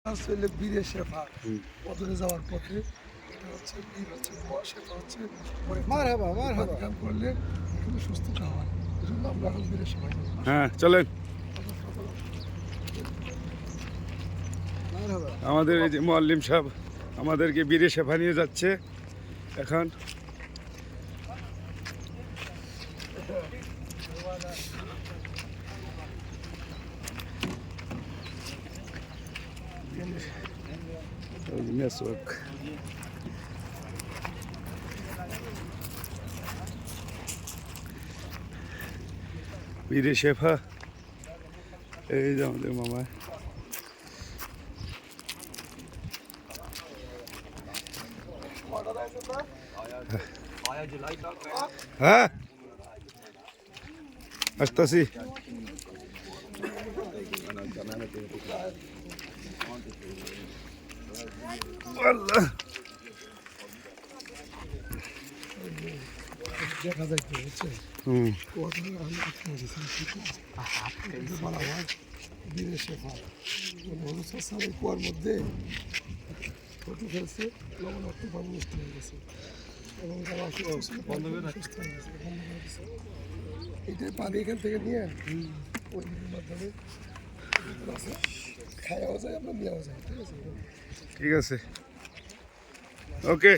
আসলে বীরের শেফা পদরে যাওয়ার পথে এটা হচ্ছে বীর হচ্ছে শেফা হচ্ছে গান করলে কিন্তু সুস্থতা হয় এই জন্য আমরা এখন বীরের শেফা করি। হ্যাঁ চলেন। আমাদের এই যে মোয়াল্লিম সাহেব আমাদেরকে বীরে শেফা নিয়ে যাচ্ছে এখন। নেটওয়ার্ক বীরে শেফা এই যে আমাদের মামা। হ্যাঁ আসতেছি। আল্লাহ দেখা যায় কি হচ্ছে বীরের শেফা হলুদ সালের কুয়ার মধ্যে ফটো ফেলছে লবণাক্ত পানি নষ্ট হয়ে গেছে এবং যারা বন্ধ হয়ে গেছে। এটার পানি এখান থেকে নিয়ে ওই মাধ্যমে খাওয়াও যায়, আমরা নেওয়া যায়। ঠিক আছে, ঠিক আছে, ওকে।